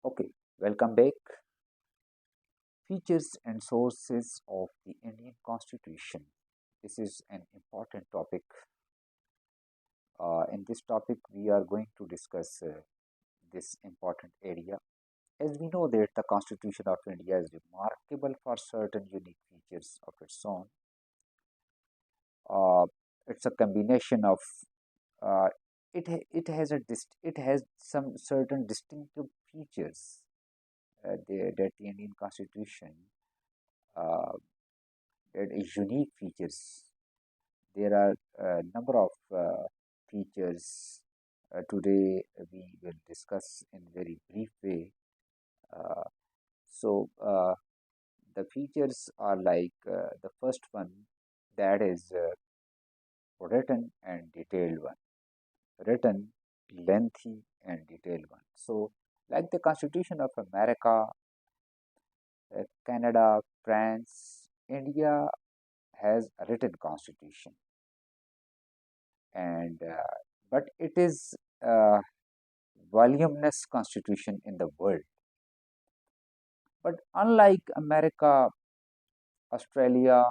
Okay, welcome back. Features and sources of the Indian Constitution. This is an important topic. In this topic, we are going to discuss this important area. As we know that the Constitution of India is remarkable for certain unique features of its own. Uh, it's a combination of uh, it has some certain distinctive features that the Indian Constitution uh, that is unique features. There are a number of features. Today we will discuss in very brief way. Uh, so the features are like the first one, that is written and detailed one. Written, lengthy and detailed one. So like the Constitution of America, Canada, France, India has a written constitution, and but it is voluminous constitution in the world. But unlike America, Australia,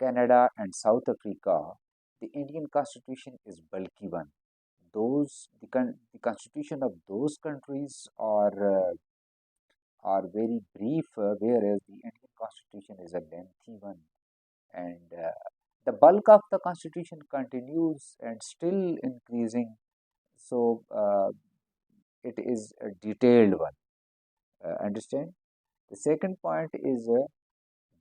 Canada, and South Africa, the Indian constitution is bulky one. The constitution of those countries are very brief, whereas the Indian constitution is a lengthy one, and the bulk of the constitution continues and still increasing. So it is a detailed one. Understand? The second point is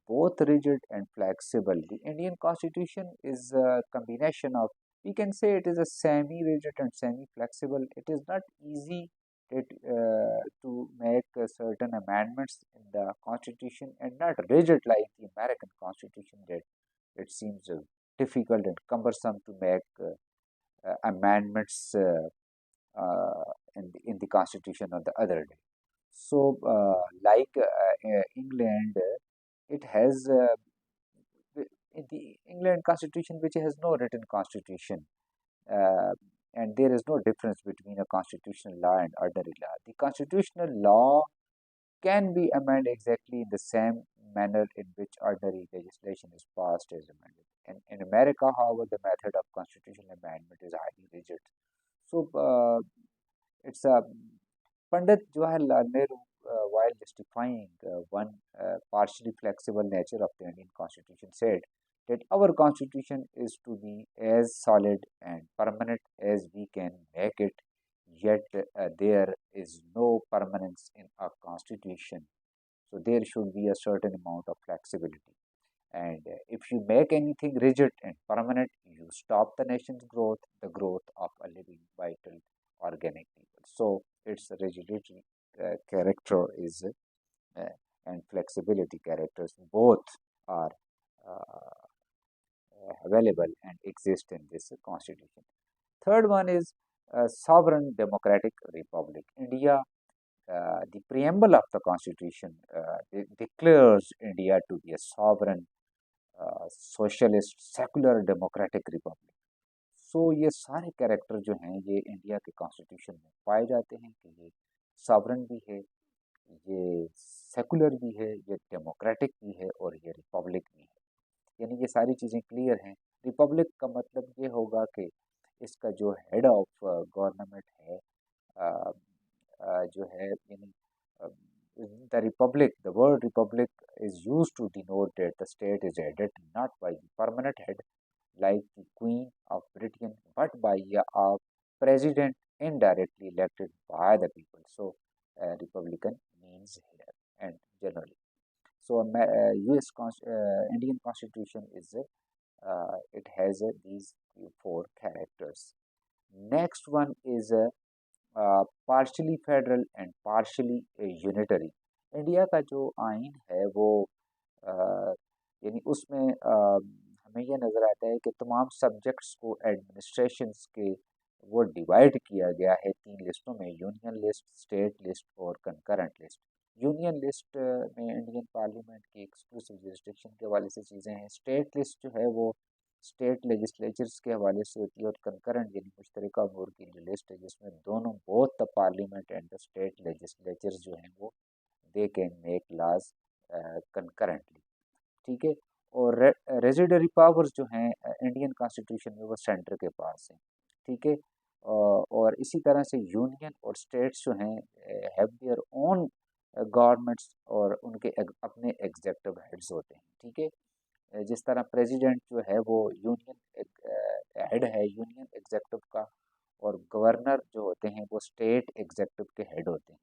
both rigid and flexible. The Indian Constitution is a combination of, we can say it is a semi-rigid and semi-flexible. It is not easy to make certain amendments in the Constitution, and not rigid like the American Constitution, that it seems difficult and cumbersome to make amendments in the Constitution on the other day. So, like England, it has in the England constitution, which has no written constitution, uh, and there is no difference between a constitutional law and ordinary law. The constitutional law can be amended exactly in the same manner in which ordinary legislation is passed as amended. And in America, however, the method of constitutional amendment is highly rigid. So it's a Pandit Jawaharlal Nehru, while justifying one partially flexible nature of the Indian Constitution, said that our Constitution is to be as solid and permanent as we can make it, yet there is no permanence in a Constitution. So there should be a certain amount of flexibility. And if you make anything rigid and permanent, you stop the nation's growth, the growth of a living, vital, organic people. So its rigidity character is uh, and flexibility characters both are uh, available and exist in this constitution. Third one is sovereign democratic republic. India, the preamble of the constitution declares India to be a sovereign socialist secular democratic republic. So ये सारे character जो हैं ये India के constitution में पाए जाते हैं कि ये सॉवरन भी है, ये सेकुलर भी है, ये डेमोक्रेटिक भी है और ये रिपब्लिक भी है. यानी ये सारी चीज़ें क्लियर हैं. रिपब्लिक का मतलब ये होगा कि इसका जो हेड ऑफ गवर्नमेंट है, अ, जो है यानी the republic, the word republic is used to denote that the state is headed not by the permanent head like the Queen of Britain, but by a president indirectly elected by the people. So, Republican means here and generally. So, U.S. Indian Constitution is it has these four characters. Next one is partially federal and partially unitary. India का जो आइन है वो अ, यानी उसमें हमें यह नज़र आता है कि तमाम सब्जेक्ट्स को एडमिनिस्ट्रेशंस के वो डिवाइड किया गया है तीन लिस्टों में: यूनियन लिस्ट, स्टेट लिस्ट और कंकरेंट लिस्ट. यूनियन लिस्ट में इंडियन पार्लियामेंट की एक्सक्लूसिव जुरिस्डिक्शन के हवाले से चीज़ें हैं. स्टेट लिस्ट जो है वो स्टेट लेजिस्लेचर्स के हवाले से होती है, और कंकरेंट यानी मुश्तरका अमूर की जो लिस्ट है जिसमें दोनों both the parliament and the state legislatures जो हैं वो they can make laws concurrently. ठीक है। और रेजिडरी पावर्स जो हैं इंडियन कॉन्स्टिट्यूशन में वो सेंटर के पास हैं। ठीक है। और इसी तरह से यूनियन और स्टेट्स जो हैं हैव देयर ओन गवर्नमेंट्स, और उनके अपने एग्जेक्टिव हेड्स होते हैं। ठीक है। जिस तरह प्रेसिडेंट जो है वो यूनियन हेड है यूनियन एग्जेक्टिव का, और गवर्नर जो होते हैं वो स्टेट एग्जेक्टिव के हेड होते हैं।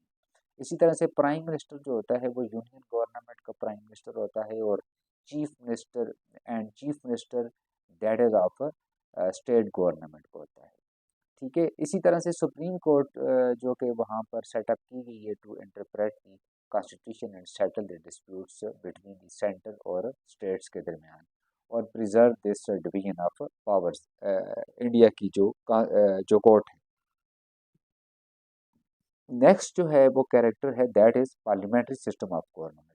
इसी तरह से प्राइम मिनिस्टर जो होता है वो यूनियन गवर्नमेंट का प्राइम मिनिस्टर होता है, और chief minister that is of state government को होता है। ठीक है। इसी तरह से सुप्रीम कोर्ट जो कि वहाँ पर सेटअप की गई है to interpret the constitution and settle the disputes between the centre और स्टेट्स के दरमियान, और preserve this division of powers. India की जो कोर्ट है। नेक्स्ट जो है वो कैरेक्टर है that is parliamentary system of government.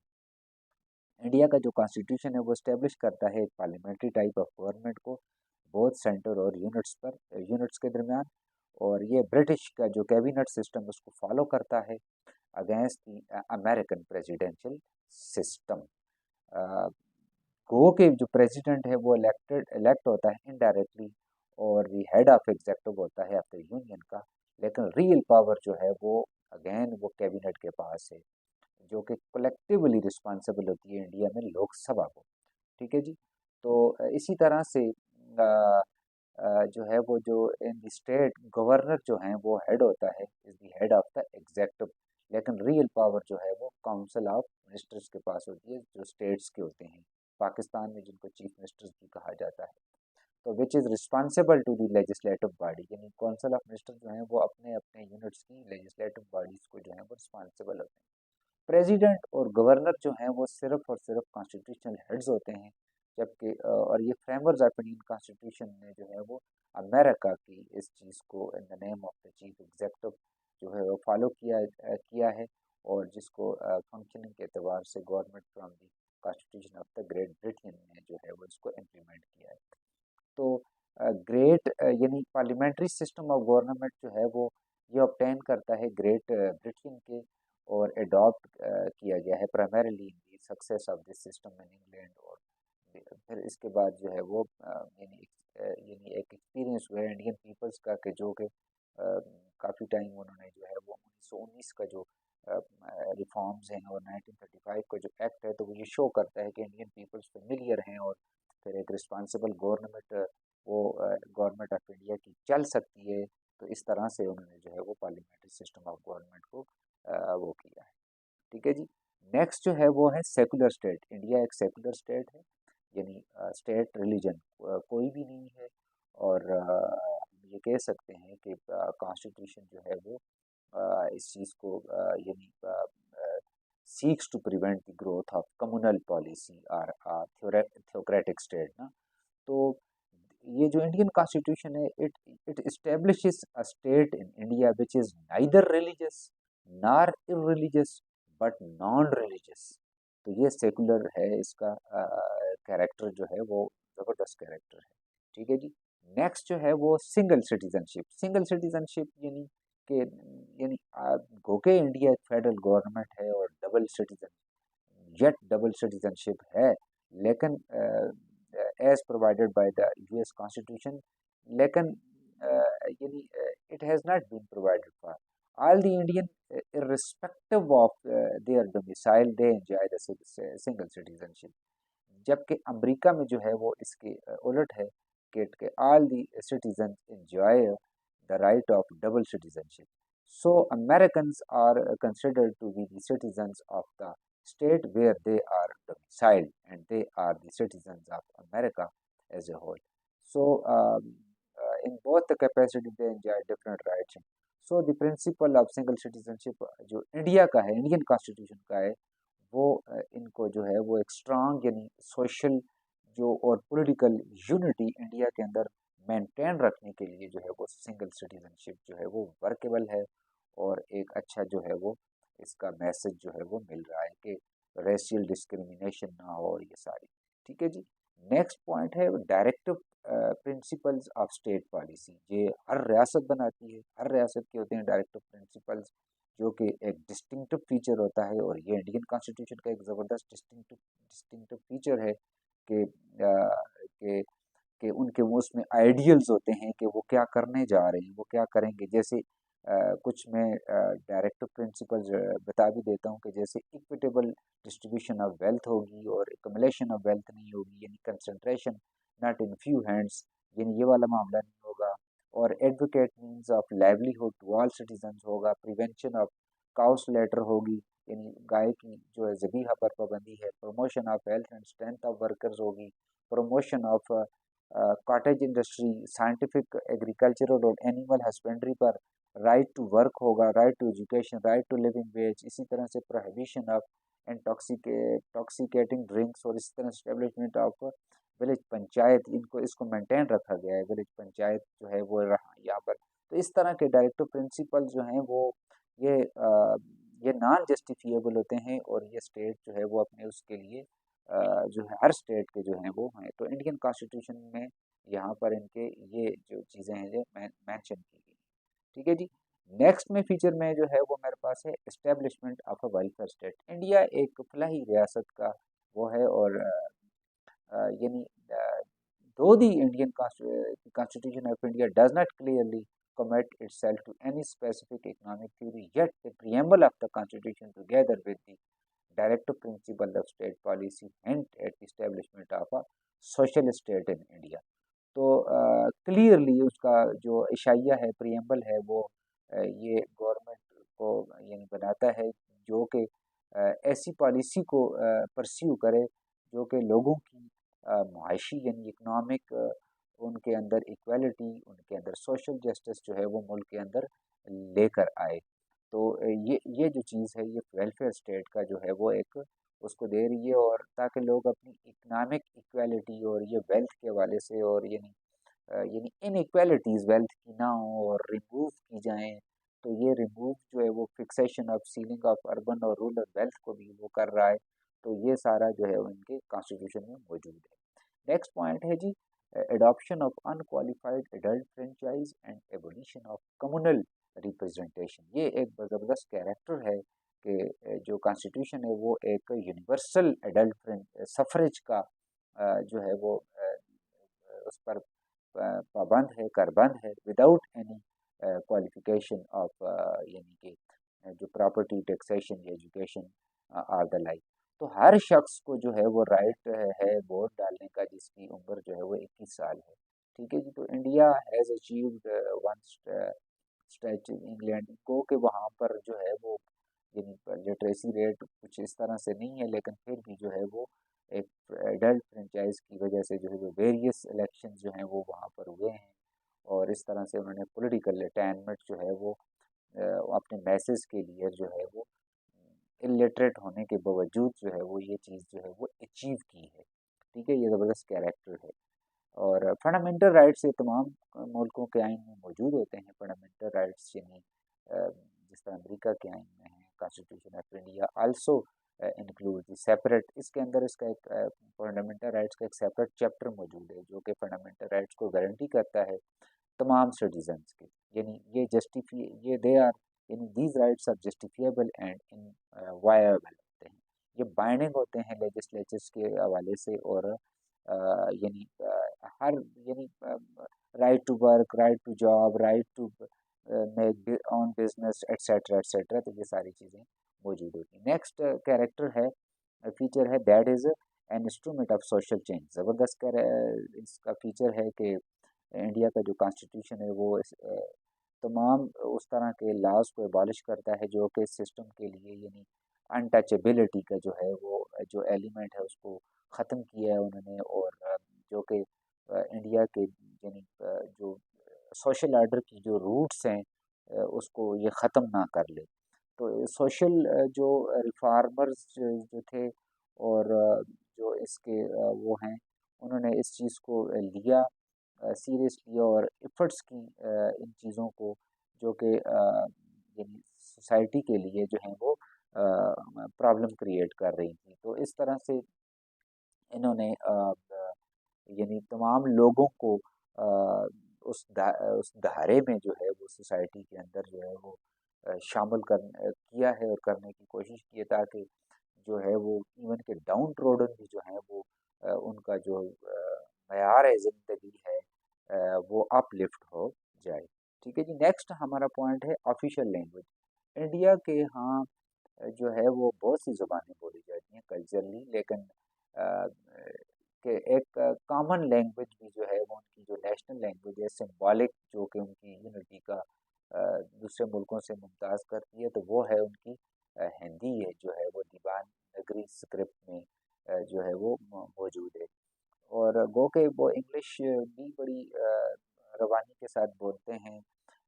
India का जो कॉन्स्टिट्यूशन है वो स्टेब्लिश करता है एक पार्लियामेंट्री टाइप ऑफ गवर्नमेंट को, बोथ सेंटर और यूनिट्स के दरमियान। और ये ब्रिटिश का जो कैबिनेट सिस्टम उसको फॉलो करता है against the American presidential system. गो के जो प्रेसिडेंट है वो इलेक्ट होता है इनडायरेक्टली, और द हेड ऑफ एग्जेक्टिव होता है आफ्टर यूनियन का, लेकिन रियल पावर जो है वो अगेन वो कैबिनेट के पास है, जो कि कलेक्टिवली रिस्पॉन्सिबल होती है इंडिया में लोकसभा को। ठीक है जी। तो इसी तरह से जो है वो जो इन द स्टेट गवर्नर जो हैं वो हेड होता है, is the head of the adjective, लेकिन रियल पावर जो है वो काउंसिल ऑफ मिनिस्टर्स के पास होती है जो स्टेट्स के होते हैं, पाकिस्तान में जिनको चीफ मिनिस्टर्स भी कहा जाता है। तो which is responsible to the legislative body, यानी काउंसिल ऑफ मिनिस्टर जो हैं वो अपने अपने यूनिट्स की लेजिस्लेटिव बॉडीज़ को जो है वो रिस्पॉन्सिबल होते हैं। प्रेसिडेंट और गवर्नर जो हैं वो सिर्फ और सिर्फ कॉन्स्टिट्यूशनल हेड्स होते हैं, जबकि और ये फ्रेमर्स ऑफ इंडियन कॉन्स्टिट्यूशन ने जो है वो अमेरिका की इस चीज़ को in the name of the chief executive जो है वो फॉलो किया है, और जिसको फंक्शनिंग के एतबार से government from the constitution of the great Britain ने जो है वो इसको इम्प्लीमेंट किया है। तो ग्रेट यानी पार्लियामेंट्री सिस्टम ऑफ गवर्नमेंट जो है वो ये ऑब्टेन करता है ग्रेट ब्रिटेन के, और अडॉप्ट किया गया है primarily in the success of this system in England. और फिर इसके बाद जो है वो यानी एक एक्सपीरियंस हुआ है इंडियन पीपल्स का कि जो कि काफ़ी टाइम उन्होंने जो है वो 1919 का जो रिफॉर्म्स हैं और 1935 का जो एक्ट है, तो वो ये शो करता है कि इंडियन पीपल्स फेमिलियर हैं, और फिर एक रिस्पॉन्सिबल गवर्नमेंट वो गवर्नमेंट ऑफ इंडिया की चल सकती है। तो इस तरह से उन्होंने जो है वो पार्लियामेंट्री सिस्टम ऑफ गवर्नमेंट को वो किया है। ठीक है जी। नेक्स्ट जो है वो है सेकुलर स्टेट। इंडिया एक सेकुलर स्टेट है, यानी स्टेट रिलीजन कोई भी नहीं है, और हम ये कह सकते हैं कि कॉन्स्टिट्यूशन जो है वो इस चीज़ को यानी seeks to prevent the growth of communal policy और थियोक्रेटिक स्टेट ना। तो ये जो इंडियन कॉन्स्टिट्यूशन है it it establishes a state in India which is neither religious nor irreligious but non religious. तो ये सेकुलर है, इसका कैरेक्टर जो है वो ज़बरदस्त कैरेक्टर है। ठीक है जी। नेक्स्ट जो है वो सिंगल सिटीजनशिप। सिंगल सिटीजनशिप यानी गोके इंडिया एक फेडरल गवर्नमेंट है और डबल सिटीजनशिप है, लेकिन as provided by the US constitution, लेकिन यानी it has not been provided for all the Indian irrespective of their domicile they enjoy the single citizenship। जबकि अमेरिका में जो है वो इसके उलट है कि all the citizen enjoy the right of double citizenship. So Americans are considered to be the citizens of the state where they are domiciled, and they are the citizens of America as a whole. So in both the capacity they enjoy different rights। So the principle of single citizenship जो India का है, Indian constitution का है, वो इनको जो है वो एक स्ट्रांग यानी सोशल जो और पॉलिटिकल यूनिटी इंडिया के अंदर मेंटेन रखने के लिए जो है वो सिंगल सिटीजनशिप जो है वो वर्केबल है, और एक अच्छा जो है वो इसका मैसेज जो है वो मिल रहा है कि रेशियल डिस्क्रिमिनेशन ना हो और ये सारी। ठीक है जी। नेक्स्ट पॉइंट है directive principles of state policy. ये हर रियासत बनाती है, हर रियासत के होते हैं डायरेक्टिव प्रिंसिपल्स, जो कि एक डिस्टिंक्टिव फीचर होता है, और ये इंडियन कॉन्स्टिट्यूशन का एक ज़बरदस्त डिस्टिंक्टिव फीचर है कि कि उनके वो उसमें आइडियल्स होते हैं कि वो क्या करने जा रहे हैं, वो क्या करेंगे। जैसे कुछ मैं डायरेक्टिव प्रिंसिपल्स बता भी देता हूँ कि जैसे इक्विटेबल डिस्ट्रीब्यूशन ऑफ वेल्थ होगी और एकमुलेशन ऑफ वेल्थ नहीं होगी, यानी concentration not in few hands, यानी ये वाला मामला नहीं होगा। और advocate means of livelihood to all citizens होगा। प्रिवेंशन ऑफ काउ स्लेटर होगी, यानी गाय की जो है ज़बीहा पर पाबंदी है। Promotion of health and strength of workers होगी। Promotion of cottage industry, scientific, agricultural और एनिमल हस्बेंड्री पर राइट टू वर्क होगा। Right to education, right to living wage. इसी तरह से प्रोहिबिशन ऑफ इंटॉक्सिकेटिंग ड्रिंक्स, और इसी तरह स्टेब्लिशमेंट ऑफ विलेज पंचायत, इनको इसको मेंटेन रखा गया है, विलेज पंचायत जो है वो रहा यहाँ पर। तो इस तरह के डायरेक्टिव प्रिंसिपल जो हैं वो ये ये नॉन जस्टिफिएबल होते हैं, और ये स्टेट जो है वो अपने उसके लिए जो है हर स्टेट के जो हैं वो हैं। तो इंडियन कॉन्स्टिट्यूशन में यहाँ पर इनके ये जो चीज़ें हैं जो मेंशन की गई। ठीक है जी। नेक्स्ट में फीचर में जो है वो मेरे पास है establishment of a welfare state. India एक फलाही रियासत का वो है, और यानी though the Indian Constitution of India does not clearly commit itself to any specific economic theory, yet the preamble of the Constitution, together with the directive principle of state policy, hint at the establishment of a social state in India। तो clearly उसका जो इशाइया है, preamble है, वो ये government को यानी बनाता है जो कि ऐसी पॉलिसी को परस्यू करे जो कि लोगों की मुआशी यानी इकनॉमिक, उनके अंदर इक्वालिटी, उनके अंदर सोशल जस्टिस जो है वो मुल्क के अंदर लेकर आए। तो ये जो चीज़ है, ये वेलफेयर स्टेट का जो है वो एक उसको दे रही है, और ताकि लोग अपनी इकनॉमिक इक्वालिटी और ये वेल्थ के हवाले से, और यानी इनइक्वालिटीज़ वेल्थ की ना हो और रिमूव की जाएँ। तो ये रिमूव जो है वो fixation of ceiling of urban और रूरल वेल्थ को भी वो कर रहा है। तो ये सारा जो है उनके कॉन्स्टिट्यूशन में मौजूद है। नेक्स्ट पॉइंट है G adoption of unqualified adult franchise and abolition of communal representation. ये एक ज़बरदस्त कैरेक्टर है कि जो कॉन्स्टिट्यूशन है वो एक यूनिवर्सल एडल्ट सफरेज का जो है वो उस पर पाबंद है, करबंद है, विदाउट एनी क्वालिफिकेशन ऑफ यानी कि जो प्रॉपर्टी टैक्सेशन या एजुकेशन आर द लाइक। तो हर शख्स को जो है वो राइट है वोट डालने का, जिसकी उम्र जो है वो 21 साल है। ठीक है जी। तो India has achieved one stretch in England को कि वहाँ पर जो है वो यानी लिटरेसी रेट कुछ इस तरह से नहीं है, लेकिन फिर भी जो है वो एक एडल्ट फ्रेंचाइज की वजह से जो है वो वेरियस इलेक्शन जो हैं वो वहाँ पर हुए हैं, और इस तरह से उन्होंने पॉलिटिकल अटेनमेंट जो है वो अपने मैसेज के लिए जो है वो इलिटरेट होने के बावजूद जो है वो ये चीज़ जो है वो अचीव की है। ठीक है, ये ज़बरदस्त कैरेक्टर है। और फंडामेंटल राइट्स ये तमाम मुल्कों के आइन में मौजूद होते हैं। फंडामेंटल राइट्स यानी जिस तरह अमेरिका के आइन में है, constitution of India also include the separate, इसके अंदर इसका एक फंडामेंटल राइट्स का एक सेपरेट चैप्टर मौजूद है जो कि फंडामेंटल राइट्स को गारंटी करता है तमाम सिटीजन्स के। यानी ये जस्टिफी ये दे आर यानी these rights are justifiable and in viable होते हैं। ये बाइंडिंग होते हैं लेजिस्लेचर्स के हवाले से, और यानी हर यानी right to work, right to job, right to make on business etcetera etcetera. तो ये सारी चीज़ें मौजूद होती हैं। नेक्स्ट कैरेक्टर है, फीचर है, that is an instrument of social change. ज़बरदस्त इसका फीचर है कि इंडिया का जो कॉन्स्टिट्यूशन है वो तमाम उस तरह के लॉज को एबॉलिश करता है जो कि सिस्टम के लिए यानी अनटचेबिलिटी का जो है वो जो एलिमेंट है उसको ख़त्म किया है उन्होंने, और जो कि इंडिया के यानी जो सोशल आर्डर की जो रूट्स हैं उसको ये ख़त्म ना कर ले। तो सोशल जो रिफार्मर्स जो थे, और जो इसके वो हैं, उन्होंने इस चीज़ को लिया सीरियसली, और एफर्ट्स की इन चीज़ों को जो कि यानी सोसाइटी के लिए जो है वो प्रॉब्लम क्रिएट कर रही थी। तो इस तरह से इन्होंने यानी तमाम लोगों को उस धारे में जो है वो सोसाइटी के अंदर जो है वो शामिल किया है और करने की कोशिश की है, ताकि जो है वो इवन के डाउन ट्रोडन भी जो है वो उनका जो मयार है ज़िंदगी है वो अपलिफ्ट हो जाए। ठीक है जी। नेक्स्ट हमारा पॉइंट है ऑफिशियल लैंग्वेज। इंडिया के यहाँ जो है वो बहुत सी ज़ुबानें बोली जाती हैं कल्चरली, लेकिन अ, के एक कॉमन लैंग्वेज भी जो है वो उनकी जो नेशनल लैंग्वेज है, सिंबॉलिक, जो कि उनकी यूनिटी का दूसरे मुल्कों से मुमताज़ करती है, तो वो है उनकी हिंदी है, जो है वो देवनागरी स्क्रिप्ट में जो है वो मौजूद है। और गो के वो इंग्लिश भी बड़ी रवानी के साथ बोलते हैं,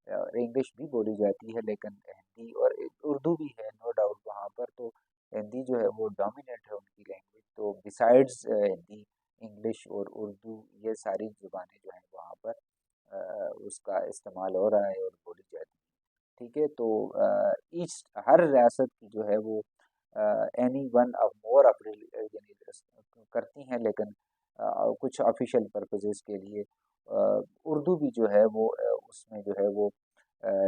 और इंग्लिश भी बोली जाती है, लेकिन हिंदी और उर्दू भी है नो डाउट वहाँ पर। तो हिंदी जो है वो डोमिनेट है उनकी लैंग्वेज। तो बिसाइड्स हिंदी, इंग्लिश और उर्दू, ये सारी ज़ुबानें जो हैं वहाँ पर उसका इस्तेमाल हो रहा है और बोली जाती है। ठीक है। तो ईच हर रियासत की जो है वो एनी वन ऑफ मोर यानी करती हैं, लेकिन कुछ ऑफिशियल पर्पसेस के लिए उर्दू भी जो है वो उसमें जो है वो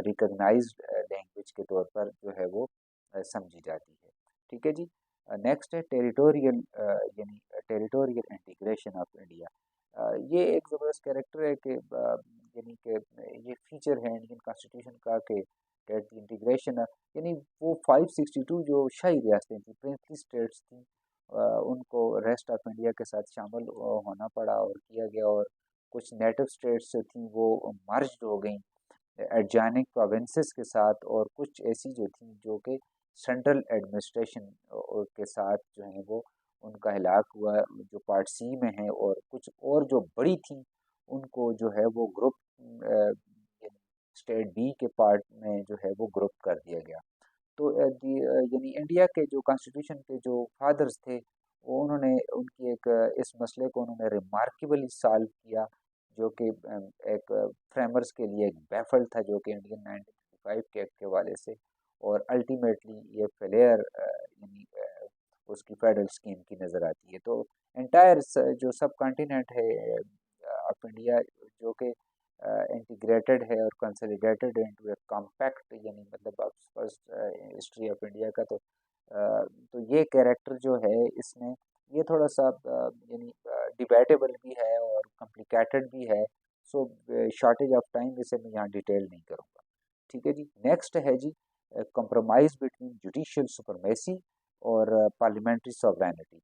रिकग्नाइज्ड लैंग्वेज के तौर पर जो है वो समझी जाती है। ठीक है जी। नेक्स्ट है टेरिटोरियल, यानी टेरिटोरियल इंटीग्रेशन ऑफ इंडिया। ये एक ज़बरदस्त कैरेक्टर है कि यानी कि ये फीचर है इंडियन कॉन्स्टिट्यूशन का कि डेट द इंटीग्रेशन, यानी वो 562 जो शाही रियासतें थी, प्रिंसली स्टेट्स थी, उनको रेस्ट ऑफ इंडिया के साथ शामिल होना पड़ा और किया गया, और कुछ नेटिव स्टेट्स जो थी वो मर्ज्ड हो गई एडजॉइनिंग प्रोविंसेस के साथ, और कुछ ऐसी जो थी जो कि सेंट्रल एडमिनिस्ट्रेशन के साथ जो है वो उनका हिलाक हुआ, जो पार्ट सी में है, और कुछ और जो बड़ी थी उनको जो है वो ग्रुप स्टेट बी के पार्ट में जो है वो ग्रुप कर दिया गया। तो यानी इंडिया के जो कॉन्स्टिट्यूशन के जो फादर्स थे, वो उन्होंने उनकी एक इस मसले को उन्होंने रिमार्केबली सॉल्व किया, जो कि एक फ्रेमर्स के लिए एक बैफल था, जो कि इंडियन 1955 के एक्ट के हवाले से, और अल्टीमेटली ये फेलियर यानी उसकी फेडरल स्कीम की नज़र आती है। तो एंटायर जो सब कॉन्टिनेंट है ऑफ इंडिया, जो कि इंटीग्रेटेड है और कंसोलिडेटेड इनटू ए कॉम्पैक्ट, यानी मतलब फर्स्ट हिस्ट्री ऑफ इंडिया का, तो ये कैरेक्टर जो है इसमें ये थोड़ा सा यानी डिबेटेबल भी है और कॉम्प्लिकेटेड भी है। सो शॉर्टेज ऑफ टाइम इसे मैं यहाँ डिटेल नहीं करूँगा। ठीक है जी। नेक्स्ट है जी कंप्रोमाइज बिटवीन जुडिशियल सुपरमेसी और पार्लियामेंट्री सॉवरेनिटी।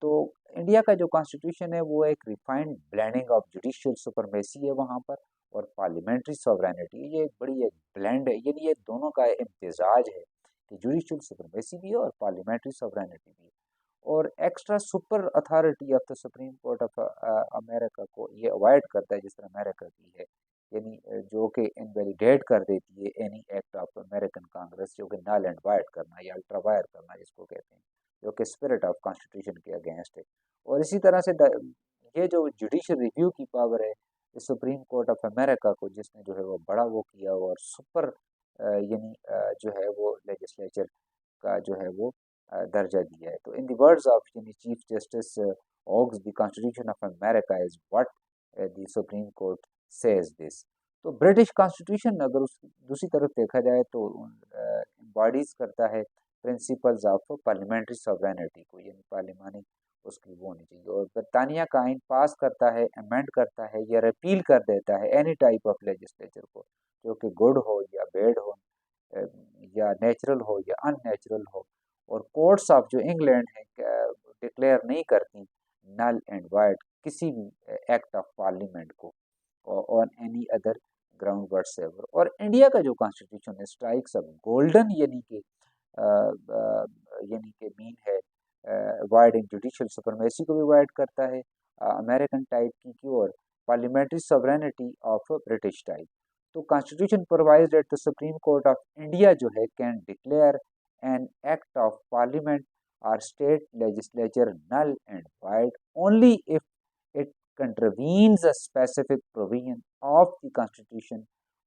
तो इंडिया का जो कॉन्स्टिट्यूशन है वो एक refined blending of judicial supremacy है वहाँ पर, और पार्लियामेंट्री सॉवरेनिटी, ये एक बड़ी एक ब्लेंड है, यानी ये दोनों का इम्तिजाज है कि जुडिशियल सुपरमेसी भी है और पार्लियामेंट्री सॉवरेनिटी भी है। और extra super authority of the supreme court of America को ये अवॉइड करता है, जिस तरह अमेरिका की है, यानी जो कि इनवैलिडेट कर देती है any act of American Congress, जो कि नल एंड वाइड करना या अल्ट्रा वायर करना जिसको कहते हैं, जो कि स्पिरिट ऑफ कॉन्स्टिट्यूशन के अगेंस्ट है। और इसी तरह से ये जो जुडिशियल रिव्यू की पावर है इस सुप्रीम कोर्ट ऑफ अमेरिका को, जिसने जो है वो बड़ा वो किया, और सुपर यानी जो है वो लेजिस्लेचर का जो है वो दर्जा दिया है। तो इन द वर्ड्स ऑफ यानी chief justice Hughes, the constitution of America is what the supreme court says this. तो ब्रिटिश कॉन्स्टिट्यूशन अगर उस दूसरी तरफ देखा जाए तो एम्बॉडीज करता है प्रिंसिपल्स ऑफ पार्लियामेंट्री सॉवरेनिटी को, यानी पार्लिमानी उसकी वो होनी चाहिए। और बरतानिया का आइन पास करता है, अमेंड करता है या रिपील कर देता है एनी टाइप ऑफ लेजिस्लेचर को, जो कि गुड हो या बैड हो, अ, या नेचुरल हो या अननेचुरल हो। और कोर्ट्स ऑफ जो इंग्लैंड है डिक्लेयर नहीं करती नल एंड वाइड किसी भी एक्ट ऑफ पार्लियामेंट को ऑन एनी अदर ग्राउंड व्हाटसएवर। और इंडिया का जो कॉन्स्टिट्यूशन है स्ट्राइक्स ऑफ गोल्डन, यानी कि मीन है वाइड इन जुडिशियल सुपरमेसी को भी वाइड करता है अमेरिकन टाइप की और parliamentary sovereignty of British type. तो constitution provides that the supreme court of India जो है can declare an act of parliament और state legislature null and void only if it contravenes a specific provision of the constitution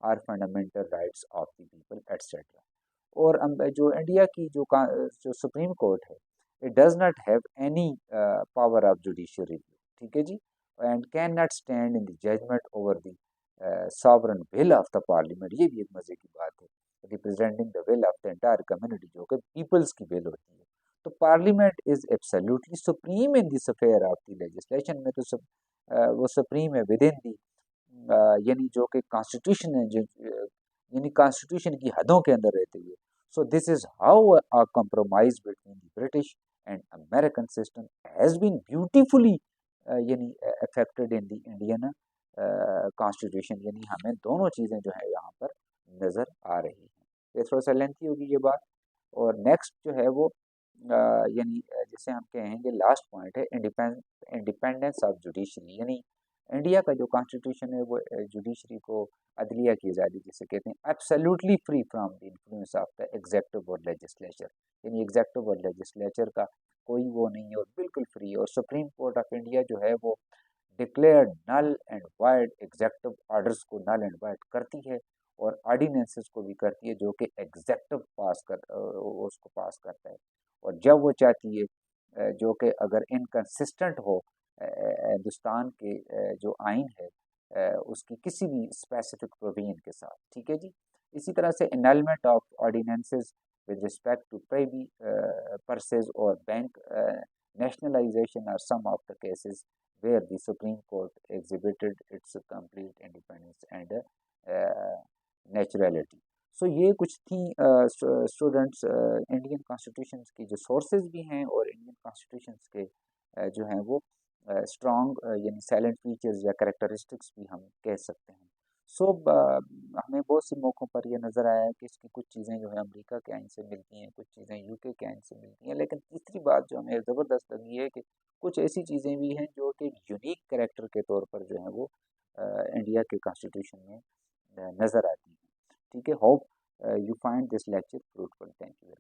or fundamental rights of the people etc. और जो India की जो supreme court है, it does not have any power of judicial review. ठीक है जी। And can not stand in the judgement over the sovereign will of the parliament. ये भी एक मजे की बात है, representing the will of the entire community, जो कि पीपल्स की विल होती है। तो parliament is absolutely supreme in this affair of the legislation में, तो वो सुप्रीम है विद इन दी, यानी जो कि कॉन्स्टिट्यूशन है, जो यानी कॉन्स्टिट्यूशन की हदों के अंदर रहते हुए। So this is how a compromise between the British and American system has been beautifully यानी affected in the Indian constitution. यानी हमें दोनों चीज़ें जो है यहाँ पर नज़र आ रही हैं। ये थोड़ा सा लेंथी होगी ये बात। और नेक्स्ट जो है वो यानी जैसे हम कहेंगे लास्ट पॉइंट है इंडिपेंडेंस ऑफ जुडिशरी। यानी इंडिया का जो कॉन्स्टिट्यूशन है वो जुडिशरी को, अदलिया की आज़ादी जिसे कहते हैं, absolutely free from the influence of the adjective और लेजिस्लेचर। यानी एग्जेक्टिव और लेजिस्लेचर का कोई वो नहीं है और बिल्कुल फ्री है। और सुप्रीम कोर्ट ऑफ इंडिया जो है वो declared null and void executive orders को नल एंड वाइड करती है, और ऑर्डिनेंसेस को भी करती है, जो कि एग्जेक्टिव उसको पास करता है। और जब वो चाहती है जो कि अगर इनकंसिस्टेंट हो हिंदुस्तान के जो आइन है उसकी किसी भी स्पेसिफिक प्रोविजन के साथ, ठीक है जी। इसी तरह से annulment of ordinances with respect to privy purses और bank nationalization are some of the cases where the Supreme Court exhibited its complete independence and naturality. सो ये कुछ थी स्टूडेंट्स इंडियन कॉन्स्टिट्यूशन की जो सोर्सेज भी हैं, और इंडियन कॉन्स्टिट्यूशन के जो हैं वो स्ट्रॉन्ग यानी साइलेंट फीचर्स या करेक्टरिस्टिक्स भी हम कह सकते हैं। सो हमें बहुत से मौक़ों पर यह नज़र आया है कि इसकी कुछ चीज़ें जो है अमेरिका के आइन से मिलती हैं, कुछ चीज़ें यूके के आइन से मिलती हैं, लेकिन तीसरी बात जो हमें ज़बरदस्त लगी है कि कुछ ऐसी चीज़ें भी हैं जो कि यूनिक कैरेक्टर के तौर पर जो है वो इंडिया के कॉन्स्टिट्यूशन में नज़र आती हैं। ठीक है, hope you find this lecture fruitful. Thank you.